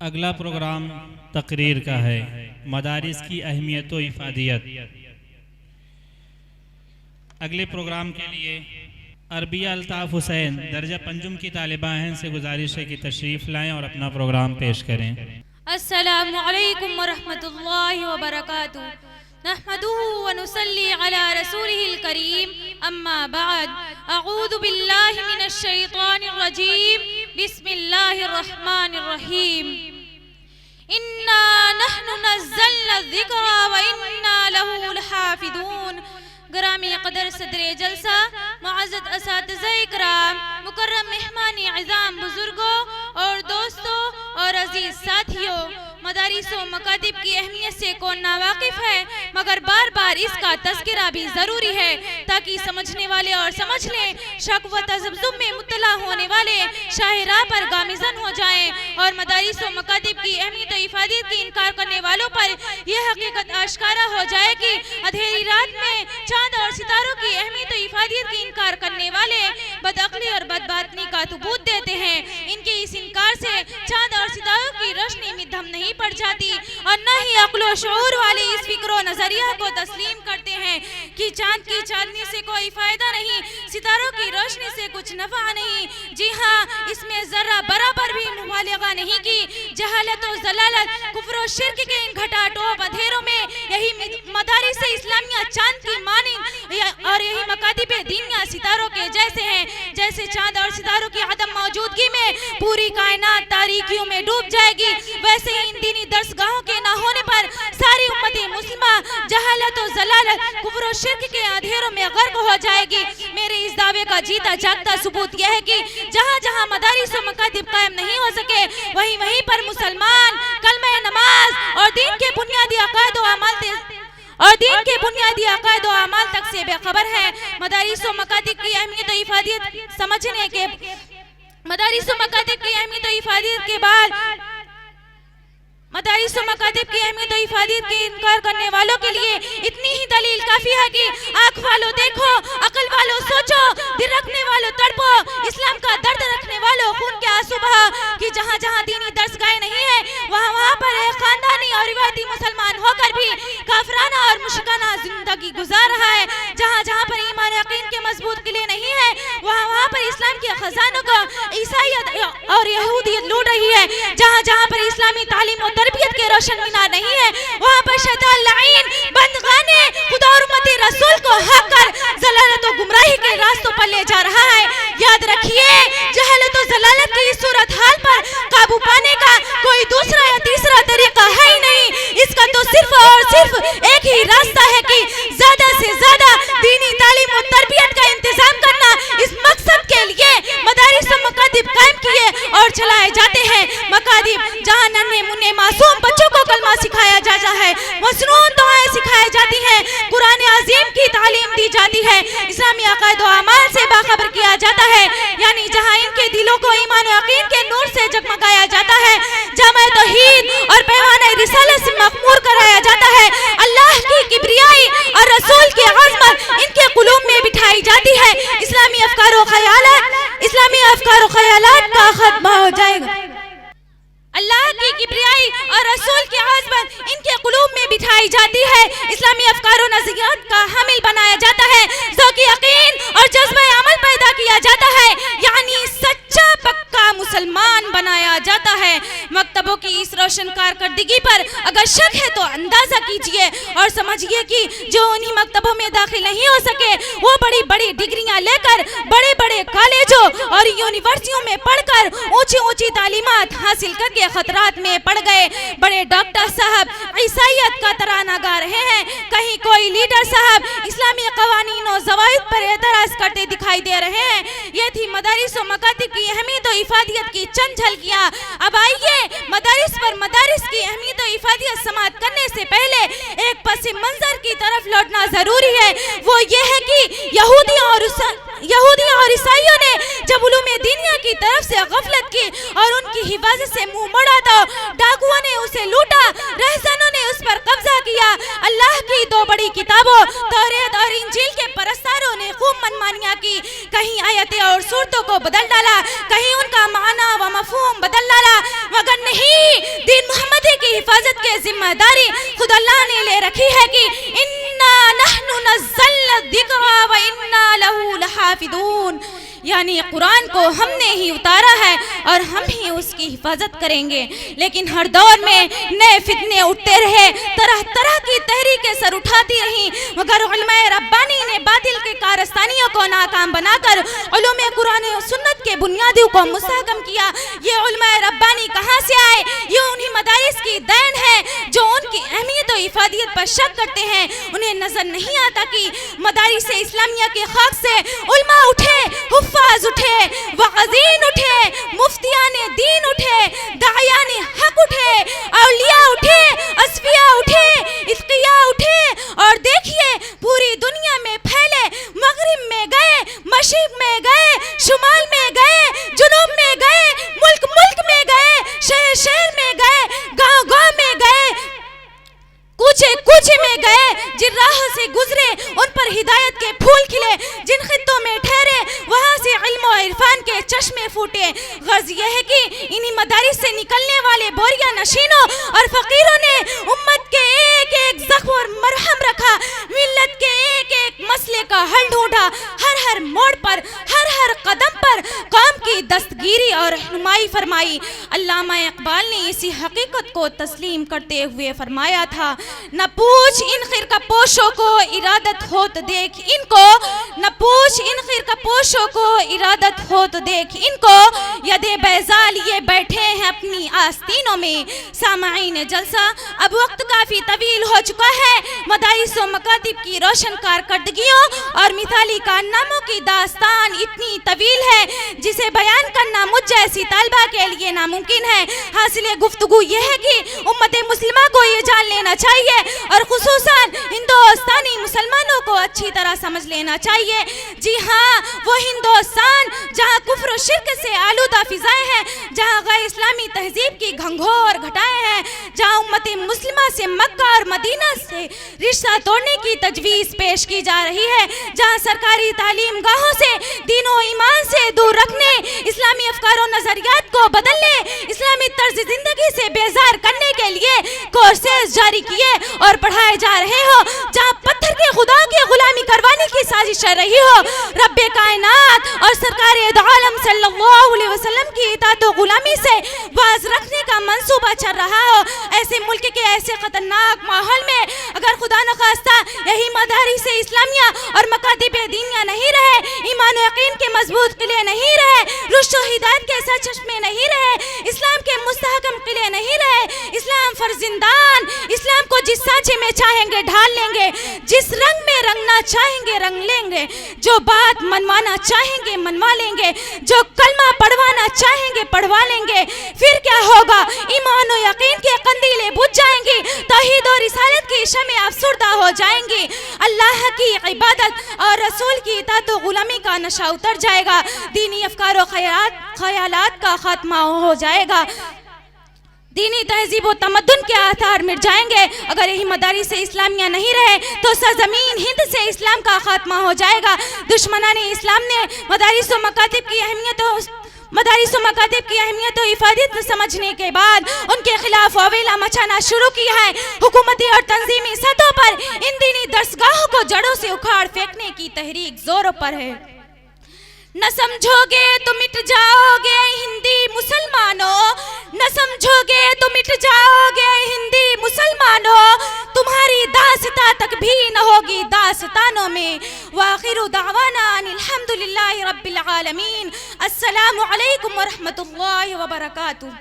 اگلا پروگرام تقریر کا ہے، مدارس کی اہمیت و افادیت۔ اگلے پروگرام کے لیے عربیہ الطاف حسین درجہ پنجم کی طالبہ ہیں سے گزارش ہے کہ تشریف لائیں اور اپنا پروگرام پیش کریں۔ السلام علیکم ورحمۃ اللہ وبرکاتہ۔ نحمده ونصلي على رسوله الكريم اما بعد، اعوذ باللہ من الشیطان الرجیم، بسم اللہ الرحمن الرحیم۔ انا نحن نزلنا الذکر وانا له لحافظون۔ گرامی قدر صدر جلسہ، معزز اساتذہ اکرام، مکرم مہمان اعظام، بزرگوں اور دوستوں اور عزیز ساتھیوں، مدارس و مکاتب کی اہمیت سے کون ناواقف ہے، مگر بار بار اس کا تذکرہ بھی ضروری ہے تاکہ سمجھنے والے اور سمجھ لیں، شک و تذبذب میں مطلع ہونے والے شاہراہ پر گامزن ہو جائیں، اور مدارس و مکاتب کی اہمیت و افادیت کی انکار کرنے والوں پر یہ حقیقت آشکارا ہو جائے کہ اندھیری رات میں چاند اور ستاروں کی اہمیت و افادیت کی انکار کرنے والے بدعقلی اور بدباطنی کا ثبوت دیتے ہیں۔ ان کے اس انکار سے چاند اور ستاروں کی روشنی میں دم نہیں پڑ جاتی، اور نہ ہی عقل و شعور والے اس فکر و نظریہ کو تسلیم کرتے ہیں کہ چاند کی چاندنی سے کوئی فائدہ نہیں، ستاروں کی روشنی سے کچھ نفع نہیں۔ جی ہاں، اس میں ذرہ برابر بھی مبالغہ نہیں کی۔ جہالت و ضلالت، کفر و شرک کے ان گھٹا ٹوپ اندھیروں میں یہی مدارس اسلامیہ چاند کی مانند اور یہی مکاتب دینیہ ستاروں کے جیسے ہیں۔ جیسے چاند اور ستاروں کی عدم موجودگی میں پوری کائنات تاریکیوں میں ڈوب جائے گی، ویسے ہی ان دینی درسگاہوں کے نہ ہونے پر ساری امت مسلمہ جہالت و ضلالت، کفر و شرک کے اندھیروں میں غرق ہو جائے گی۔ میرے اس دعوے کا جیتا جاگتا ثبوت یہ ہے کہ جہاں جہاں مدارس و مکاتب قائم نہیں ہو سکے، وہیں پر مسلمان کلمہ نماز اور دین کے بنیادی عقائد و اعمال تک سے بے خبر ہیں۔ مدارس و مکاتب کی اہمیت و افادیت سمجھنے کے مدارس و مکاتب کی اہمیت و افادیت کے بعد مدارس و مکاتب کی اہمیت و افادیت کے انکار کرنے والوں کے لیے اتنی ہی دلیل کافی ہے کہ آنکھ والوں دیکھو، عقل والوں سوچو، دل رکھنے والوں تڑپو، اسلام کا درد رکھنے والوں خون کے آنسو بہاؤ کہ جہاں جہاں دینی درسگاہیں نہیں ہیں، وہاں پر ایک خاندانی اور روایتی مسلمان ہو کر بھی کافرانہ اور مشرکانہ زندگی گزار رہا ہے۔ جہاں جہاں پر ایمان یقین کے مضبوط قلعے نہیں ہیں، وہاں پر اسلام کے خزانوں کو عیسائیت اور یہودیت لوٹ رہی ہے۔ جہاں جہاں پر اسلامی تعلیم و تربیت کے روشن مینار نہیں ہے، وہاں پر شیطان لعین بندگانے خدا اور امت رسول کو حق کر ضلالت و گمراہی کے راستوں پر لے جا رہا ہے۔ یاد رکھیے، جہالت و ضلالت کی اس صورتحال پر قابو پانے کا کوئی دوسرا یا تیسرا طریقہ ہے ہی نہیں۔ اس کا تو صرف اور صرف ایک ہی راستہ ہے کہ زیادہ سے زیادہ دینی تعلیم و تربیت کا انتظام کرنا۔ اس مقصد کے لیے مدارس و مکاتب قائم کیے اور چلائے جاتے ہیں۔ مکاتب جہاں ننھے منھے معصوم بچوں کو کلمہ سکھایا جاتا ہے، مسنون دعائیں سکھائی جاتی ہیں، قرآن عظیم کی تعلیم دی جاتی ہے، اسلامی عقائد و اعمال سے باخبر کیا جاتا ہے، یعنی جہاں ان کے دلوں کو ایمان و یقین کے نور سے جگمگایا جاتا ہے، جامع توحید اور پیمانہ رسالت سے مغمور کرایا جاتا ہے، اللہ کی کبریائی اور رسول کی عظمت ان کے قلوب میں بٹھائی جاتی ہے، اسلامی افکار و خیالات کا خاتمہ ہو جائے گا۔ اللہ کی کبریائی اور رسول کی عظمت ان کے قلوب میں بٹھائی جاتی ہے، اسلامی افکار و نظریات کا حامل بنایا جاتا ہے، ذوق یقین اور جذبہ عمل پیدا کیا جاتا ہے، یعنی سچا پکا مسلمان بنایا جاتا ہے۔ مکتبوں کی اس روشن کارکردگی پر اگر شک ہے تو اندازہ کیجئے اور سمجھئے کہ جو انہی مکتبوں میں داخل نہیں ہو سکے، وہ بڑی بڑی ڈگریاں لے کر بڑے بڑے کالجوں اور یونیورسٹیوں میں پڑھ کر اونچی اونچی تعلیمات حاصل کر کے خطرات میں پڑ گئے۔ بڑے ڈاکٹر صاحب عیسائیت کا ترانہ گا رہے ہیں، کہیں کوئی لیڈر صاحب اسلامی قوانین و ضوابط پر اعتراض کرتے دکھائی دے رہے ہیں۔ یہ تھی مدارس و مکاتب کی اہمیت و افادیت کی چند جھلکیاں۔ اب آئیے مدارس پر مدارس کی اہمیت و افادیت سماعت کرنے سے پہلے ایک پس منظر کی طرف لوٹنا ضروری ہے۔ وہ یہ ہے کہ یہودیوں اور عیسائیوں نے جب علوم دینیہ کی طرف سے غفلت کی اور ان کی حفاظت سے منہ موڑا تو ڈاکوؤں نے اسے لوٹا، رہزنوں نے اس پر قبضہ کیا. اللہ کی دو بڑی کتابوں توریت اور انجیل کے پرستاروں نے خوب منمانیاں کی. کہیں آیتیں اور صورتوں کو بدل ڈالا, کہیں ان کا معنی و مفہوم بدل ڈالا, مگر نہیں, دین محمدی کی حفاظت کے ذمہ داری خود اللہ نے لے رکھی ہے کہ انا نحن نزلنا الذکر و انا لہ لحافظون, یعنی قرآن کو ہم نے ہی اتارا ہے اور ہم ہی اس کی حفاظت کریں گے. لیکن ہر دور میں نئے فتنے اٹھتے رہے, طرح طرح کی تحریکیں سر اٹھاتی رہیں, مگر علماء ربانی نے باطل کے کارستانیوں کو ناکام بنا کر علوم قرآن و سنت کے بنیادوں کو مستحکم کیا. یہ علماء ربانی کہاں سے آئے؟ یہ انہی مدارس کی دین ہے جو ان کی اہمیت و افادیت پر شک کرتے ہیں. انہیں نظر نہیں آتا کہ مدارس اسلامیہ کے خاک سے علماء اٹھے, حفاظ اٹھے, واعظین اٹھے, مفتیان دین اٹھے, داعیان حق اٹھے, اولیاء اٹھے, اصفیاء اٹھے, اتقیاء اٹھے, اور دیکھیے پوری دنیا میں پھیلے, مغرب میں گئے, مشرق میں گئے, شمال میں گئے, جنوب میں گئے, ملک ملک میں گئے, شہر شہر میں گئے, گاؤں گاؤں میں گئے, کوچے کوچے میں گئے. جن راہوں سے گزرے ان پر ہدایت کے پھول کھلے, جن خطوں میں ٹھہرے وہاں سے علم و عرفان کے چشمے پھوٹے. غرض یہ ہے کہ انہی مدارس سے نکلنے والے بوریا نشینوں اور فقیروں نے امت کے ایک ایک زخم اور مرہم رکھا, ملت کے ایک ایک مسئلے کا حل ڈھونڈا, ہر ہر موڑ پر, ہر ہر قدم پر قوم کی دستگیری اور رہنمائی فرمائی. علامہ اقبال نے اسی حقیقت کو تسلیم کرتے ہوئے فرمایا تھا, نہ پوچھ ان خرقہ پوشوں کو ارادت ہو تو دیکھ ان کو, نہ پوچھ ان خرقہ پوشوں کو ارادت ہو تو دیکھ ان کو, یدے بیزا لیے بیٹھے ہیں اپنی آستینوں میں. سامعین جلسہ, اب وقت کافی طویل ہو چکا ہے. مدارس و مکاتب کی روشن کارکردگیوں اور مثالی کارناموں کی داستان اتنی طویل ہے جسے بیان کرنا مجھ جیسی طالبہ کے لیے ناممکن ہے. حاصل گفتگو یہ ہے کہ امت مسلمہ کو یہ جان لینا چاہیے اور خصوصاً ہندوستانی مسلمانوں کو اچھی طرح سمجھ لینا چاہیے. جی ہاں, وہ ہندوستان جہاں کفر و شرک سے آلودہ فضائیں ہیں, جہاں غیر اسلامی تہذیب کی گھنگھور گھٹائیں ہیں, جہاں امت مسلمہ سے مکہ اور مدینہ سے رشتہ توڑنے کی تجویز پیش کی جا رہی ہے, جہاں سرکاری تعلیم گاہوں سے دین و ایمان سے دور رکھنے, اسلامی افکار و نظریات کو بدلنے, اسلامی طرز زندگی سے بیزار کرنے کے لیے کورسز جاری کیے اور پڑھائے جا رہے ہو, جہاں پتھر کے خدا کی غلامی کروانے کی سازش چل رہی ہو, رب کائنات اور سرکار دو عالم صلی اللہ علیہ وسلم کی اطاعت و غلامی سے باز رکھنے کا منصوبہ چل رہا ہو, ایسے ملک کے ایسے خطرناک ماحول میں اگر خدا نخواستہ یہی مدارس اسلامیہ اور مکاتب دینیہ نہیں رہے, ایمان و یقین کے مضبوط قلعے نہیں رہے, رشد و ہدایت کے سرچشمے نہیں رہے, اسلام کے مستحکم قلعے نہیں رہے, اسلام فرزندان اسلام کو جس سانچے میں چاہیں گے ڈھال لیں گے, جس رنگ میں رنگنا چاہیں گے رنگ لیں گے, جو بات منوانا چاہیں گے منوا لیں گے, جو کلمہ پڑھوانا چاہیں گے پڑھوا لیں گے. پھر کیا ہوگا؟ ایمان و یقین کے قندیلیں بجھ جائیں گی, توحید و رسالت کی شمع افسردہ ہو جائیں گی, اللہ کی عبادت اور رسول کی اطاعت و غلامی کا نشہ اتر جائے گا, دینی افکار و خیالات کا خاتمہ ہو جائے گا, دینی تہذیب و تمدن کے آثار مٹ جائیں گے. اگر یہی مدارس اسلامیہ نہیں رہے تو سرزمین ہند سے اسلام کا خاتمہ ہو جائے گا. دشمنان اسلام نے مدارس و مکاتب کی اہمیت و افادیت سمجھنے کے بعد ان کے خلاف واویلا مچانا شروع کیا ہے. حکومتی اور تنظیمی سطحوں پر ان دینی درسگاہوں کو جڑوں سے اکھاڑ پھینکنے کی تحریک زوروں پر ہے. نہ سمجھو گے تو مٹ جاؤ گے ہندی مسلمانوں, نہ سمجھو گے تو مٹ جاؤ گے ہندی مسلمانوں, تمہاری داستان تک بھی نہ ہوگی داستانوں میں. وآخر دعوانا ان الحمدللہ رب العالمین. السلام علیکم ورحمۃ اللہ وبرکاتہ.